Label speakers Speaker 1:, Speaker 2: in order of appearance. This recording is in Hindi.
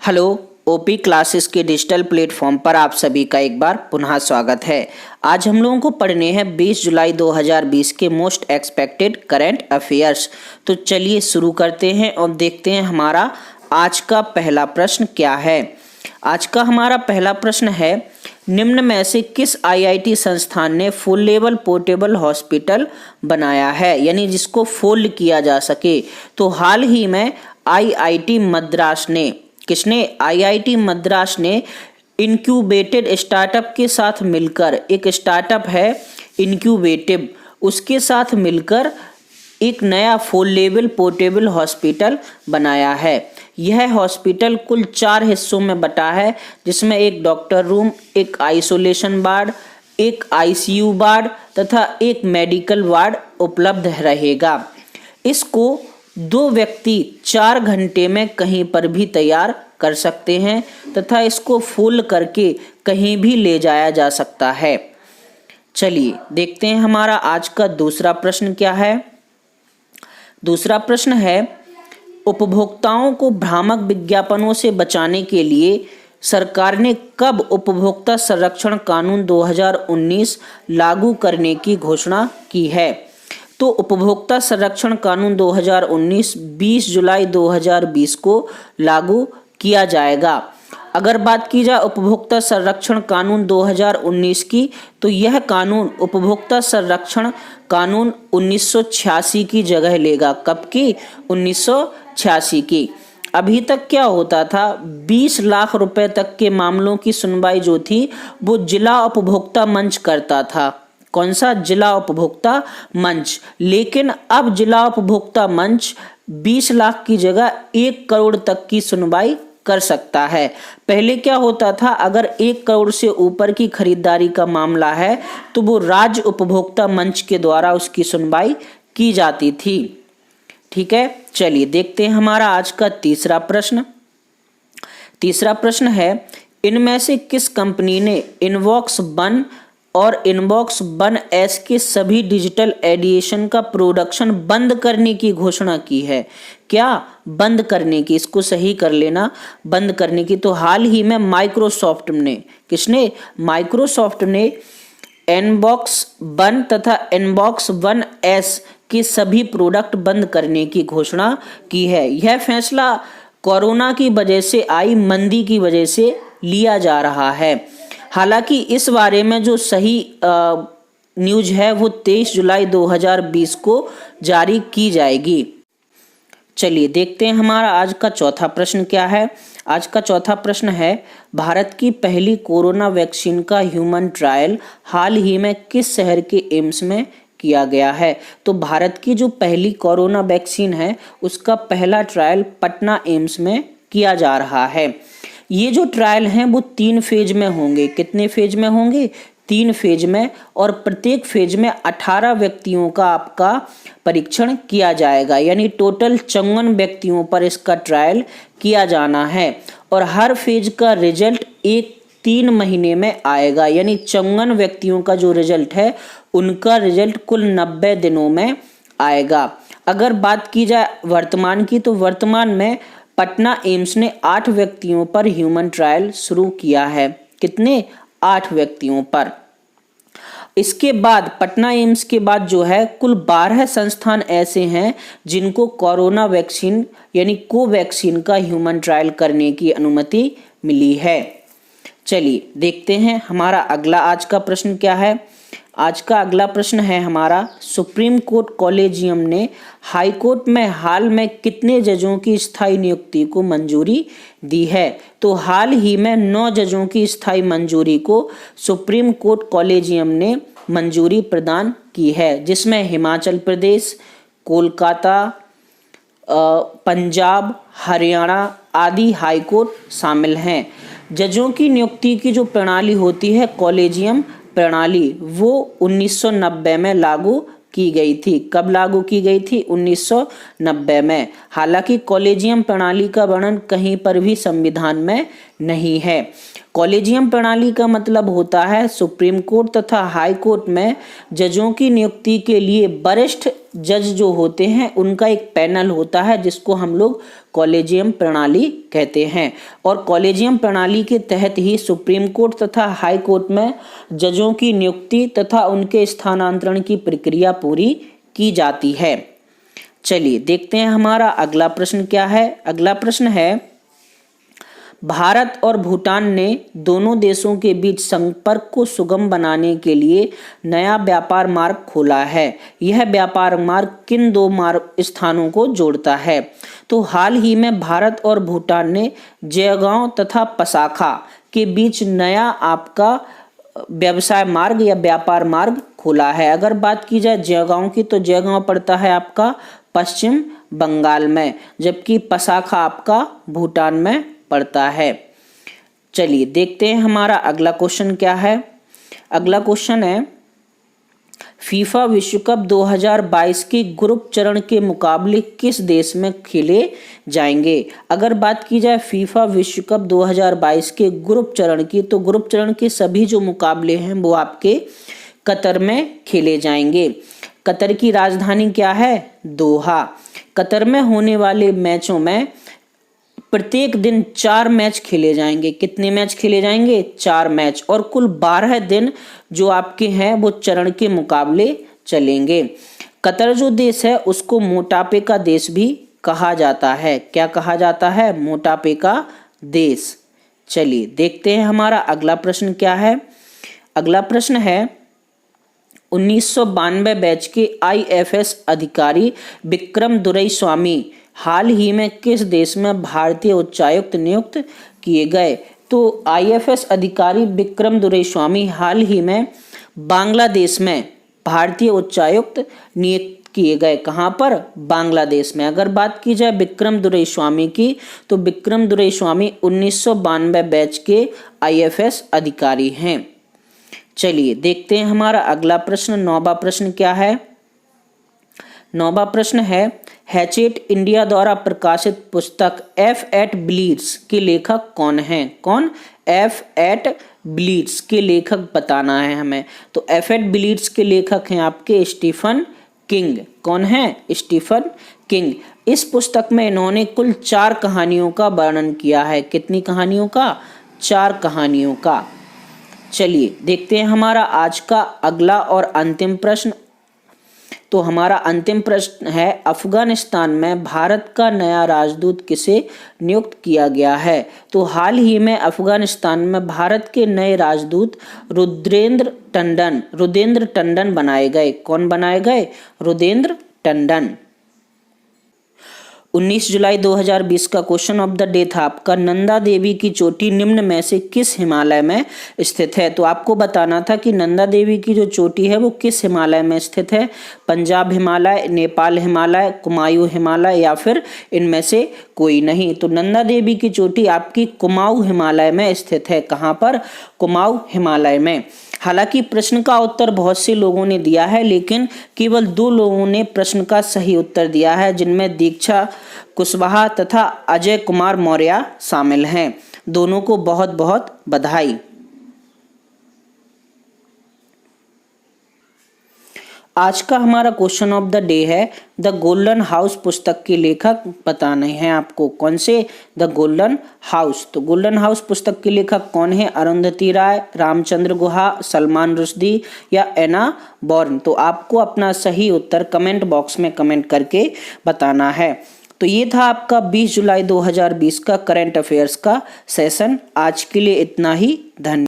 Speaker 1: हेलो। ओपी क्लासेस के डिजिटल प्लेटफॉर्म पर आप सभी का एक बार पुनः स्वागत है। आज हम लोगों को पढ़ने हैं 20 जुलाई 2020 के मोस्ट एक्सपेक्टेड करंट अफेयर्स। तो चलिए शुरू करते हैं और देखते हैं हमारा आज का पहला प्रश्न क्या है। आज का हमारा पहला प्रश्न है, निम्न में से किस आईआईटी संस्थान ने फुल लेवल पोर्टेबल हॉस्पिटल बनाया है, यानी जिसको फोल्ड किया जा सके। तो हाल ही में आईआईटी मद्रास ने, किसने, आईआईटी मद्रास ने इनक्यूबेटेड स्टार्टअप के साथ मिलकर, एक स्टार्टअप है इनक्यूबेटिव, उसके साथ मिलकर एक नया फुल लेवल पोर्टेबल हॉस्पिटल बनाया है। यह हॉस्पिटल कुल 4 हिस्सों में बटा है, जिसमें एक डॉक्टर रूम, एक आइसोलेशन वार्ड, एक आईसीयू वार्ड तथा एक मेडिकल वार्ड उपलब्ध रहेगा। इसको 2 व्यक्ति 4 घंटे में कहीं पर भी तैयार कर सकते हैं तथा इसको फुल करके कहीं भी ले जाया जा सकता है। चलिए देखते हैं हमारा आज का दूसरा प्रश्न क्या है। दूसरा प्रश्न है, उपभोक्ताओं को भ्रामक विज्ञापनों से बचाने के लिए सरकार ने कब उपभोक्ता संरक्षण कानून 2019 लागू करने की घोषणा की है। तो उपभोक्ता संरक्षण कानून 2019 20 जुलाई 2020 को लागू किया जाएगा। अगर बात की जाए उपभोक्ता संरक्षण कानून 2019 की, तो यह कानून उपभोक्ता संरक्षण कानून 1986 की जगह लेगा। कब की? 1986 की। अभी तक क्या होता था, 20 लाख रुपए तक के मामलों की सुनवाई जो थी वो जिला उपभोक्ता मंच करता था। कौन सा? जिला उपभोक्ता मंच। लेकिन अब जिला उपभोक्ता मंच 20 लाख की जगह 1 करोड़ तक की सुनवाई कर सकता है। पहले क्या होता था, अगर 1 करोड़ से ऊपर की खरीदारी का मामला है तो वो राज्य उपभोक्ता मंच के द्वारा उसकी सुनवाई की जाती थी। ठीक है, चलिए देखते हैं हमारा आज का तीसरा प्रश्न। तीसरा प्रश्न है, इनमें से किस कंपनी ने इनबॉक्स 1 और इनबॉक्स 1S के सभी डिजिटल एडिशन का प्रोडक्शन बंद करने की घोषणा की है। क्या? बंद करने की, इसको सही कर लेना, बंद करने की। तो हाल ही में माइक्रोसॉफ्ट ने, किसने? माइक्रोसॉफ्ट ने इनबॉक्स 1 तथा इनबॉक्स 1S के सभी प्रोडक्ट बंद करने की घोषणा की है। यह फैसला कोरोना की वजह से आई मंदी की वजह से लिया जा रहा है। हालांकि इस बारे में जो सही न्यूज है वो 23 जुलाई 2020 को जारी की जाएगी। चलिए देखते हैं हमारा आज का चौथा प्रश्न क्या है। आज का चौथा प्रश्न है, भारत की पहली कोरोना वैक्सीन का ह्यूमन ट्रायल हाल ही में किस शहर के एम्स में किया गया है। तो भारत की जो पहली कोरोना वैक्सीन है उसका पहला ट्रायल पटना एम्स में किया जा रहा है। ये जो ट्रायल हैं वो 3 फेज में होंगे। कितने फेज में होंगे? 3 फेज में, और प्रत्येक फेज में 18 व्यक्तियों का आपका परीक्षण किया जाएगा, यानी टोटल 54 व्यक्तियों पर इसका ट्रायल किया जाना है। और हर फेज का रिजल्ट 3 महीने में आएगा, यानी 54 व्यक्तियों का जो रिजल्ट है उनका रिजल्ट कुल 90 दिनों में आएगा। अगर बात की जाए वर्तमान की, तो वर्तमान में पटना एम्स ने 8 व्यक्तियों पर ह्यूमन ट्रायल शुरू किया है। कितने? 8 व्यक्तियों पर। इसके बाद पटना एम्स के बाद जो है कुल 12 संस्थान ऐसे हैं जिनको कोरोना वैक्सीन यानी कोवैक्सीन का ह्यूमन ट्रायल करने की अनुमति मिली है। चलिए देखते हैं हमारा अगला आज का प्रश्न क्या है। आज का अगला प्रश्न है हमारा, सुप्रीम कोर्ट कॉलेजियम ने हाई कोर्ट में हाल में कितने जजों की स्थायी नियुक्ति को मंजूरी दी है। तो हाल ही में 9 जजों की स्थायी मंजूरी को सुप्रीम कोर्ट कॉलेजियम ने मंजूरी प्रदान की है, जिसमें हिमाचल प्रदेश, कोलकाता, पंजाब, हरियाणा आदि हाई कोर्ट शामिल हैं। जजों की नियुक्ति की जो प्रणाली होती है कॉलेजियम प्रणाली, वो 1990 में लागू की गई थी। कब लागू की गई थी? 1990 में। हालांकि कॉलेजियम प्रणाली का वर्णन कहीं पर भी संविधान में नहीं है। कॉलेजियम प्रणाली का मतलब होता है सुप्रीम कोर्ट तथा हाई कोर्ट में जजों की नियुक्ति के लिए वरिष्ठ जज जो होते हैं उनका एक पैनल होता है जिसको हम लोग कॉलेजियम प्रणाली कहते हैं। और कॉलेजियम प्रणाली के तहत ही सुप्रीम कोर्ट तथा हाई कोर्ट में जजों की नियुक्ति तथा उनके स्थानांतरण की प्रक्रिया पूरी की जाती है। चलिए देखते हैं हमारा अगला प्रश्न क्या है। अगला प्रश्न है, भारत और भूटान ने दोनों देशों के बीच संपर्क को सुगम बनाने के लिए नया व्यापार मार्ग खोला है। यह व्यापार मार्ग किन दो स्थानों को जोड़ता है? तो हाल ही में भारत और भूटान ने जयगांव तथा पसाखा के बीच नया आपका व्यवसाय मार्ग या व्यापार मार्ग खोला है। अगर बात की जाए जयगांव की, तो जयगांव पड़ता है आपका पश्चिम बंगाल में, जबकि पसाखा आपका भूटान में पड़ता है। चलिए देखते हैं हमारा अगला क्वेश्चन क्या है। अगला क्वेश्चन है, फीफा विश्व कप 2022 के ग्रुप चरण के मुकाबले किस देश में खेले जाएंगे? अगर बात की जाए फीफा विश्व कप 2022 के ग्रुप चरण की, तो ग्रुप चरण के सभी जो मुकाबले हैं वो आपके कतर में खेले जाएंगे। कतर की राजधानी क्या है? दोहा। कतर में होने वाले मैचों में प्रत्येक दिन 4 मैच खेले जाएंगे। कितने मैच खेले जाएंगे? 4 मैच। और कुल 12 दिन जो आपके हैं वो चरण के मुकाबले चलेंगे। कतर जो देश है उसको मोटापे का देश भी कहा जाता है। क्या कहा जाता है? मोटापे का देश। चलिए देखते हैं हमारा अगला प्रश्न क्या है। अगला प्रश्न है, 1992 बैच के IFS अधिकारी विक्रम दुरईस्वामी हाल ही में किस देश में भारतीय उच्चायुक्त नियुक्त किए गए? तो IFS अधिकारी विक्रम दुरईस्वामी हाल ही में बांग्लादेश में भारतीय उच्चायुक्त नियुक्त किए गए। कहाँ पर? बांग्लादेश में। अगर बात की जाए विक्रम दुरईस्वामी की, तो विक्रम दुरईस्वामी 1992 बैच के IFS अधिकारी हैं। चलिए देखते हैं हमारा अगला प्रश्न, 9वां प्रश्न क्या है। 9वां प्रश्न है, हैचेट इंडिया द्वारा प्रकाशित पुस्तक एफ एट ब्लीड्स के लेखक कौन हैं? कौन? एफ एट ब्लीड्स के लेखक बताना है हमें। तो एफ एट ब्लीड्स के लेखक हैं आपके स्टीफन किंग। कौन है? Stephen King. इस पुस्तक में इन्होंने कुल 4 कहानियों का वर्णन किया है। कितनी कहानियों का? 4 कहानियों का। चलिए देखते हैं हमारा आज का अगला और अंतिम प्रश्न। तो हमारा अंतिम प्रश्न है, अफगानिस्तान में भारत का नया राजदूत किसे नियुक्त किया गया है? तो हाल ही में अफगानिस्तान में भारत के नए राजदूत रुदेंद्र टंडन बनाए गए। कौन बनाए गए? रुदेंद्र टंडन। 19 जुलाई 2020 का क्वेश्चन ऑफ द डे था आपका, नंदा देवी की चोटी निम्न में से किस हिमालय में स्थित है? तो आपको बताना था कि नंदा देवी की जो चोटी है वो किस हिमालय में स्थित है। पंजाब हिमालय, नेपाल हिमालय, कुमाऊं हिमालय या फिर इनमें से कोई नहीं। तो नंदा देवी की चोटी आपकी कुमाऊं हिमालय में स्थित है। कहाँ पर? कुमाऊं हिमालय में। हालांकि प्रश्न का उत्तर बहुत से लोगों ने दिया है, लेकिन केवल 2 लोगों ने प्रश्न का सही उत्तर दिया है, जिनमें दीक्षा कुशवाहा तथा अजय कुमार मौर्य शामिल हैं। दोनों को बहुत बहुत बधाई। आज का हमारा क्वेश्चन ऑफ द डे है, द गोल्डन हाउस पुस्तक के लेखक बताने हैं आपको। कौन से? The golden house. तो गोल्डन हाउस पुस्तक के लेखक कौन है? अरुंधति राय, रामचंद्र गुहा, सलमान रुश्दी या एना बॉर्न। तो आपको अपना सही उत्तर कमेंट बॉक्स में कमेंट करके बताना है। तो ये था आपका 20 जुलाई 2020 का करंट अफेयर्स का सेशन। आज के लिए इतना ही। धन्यवाद।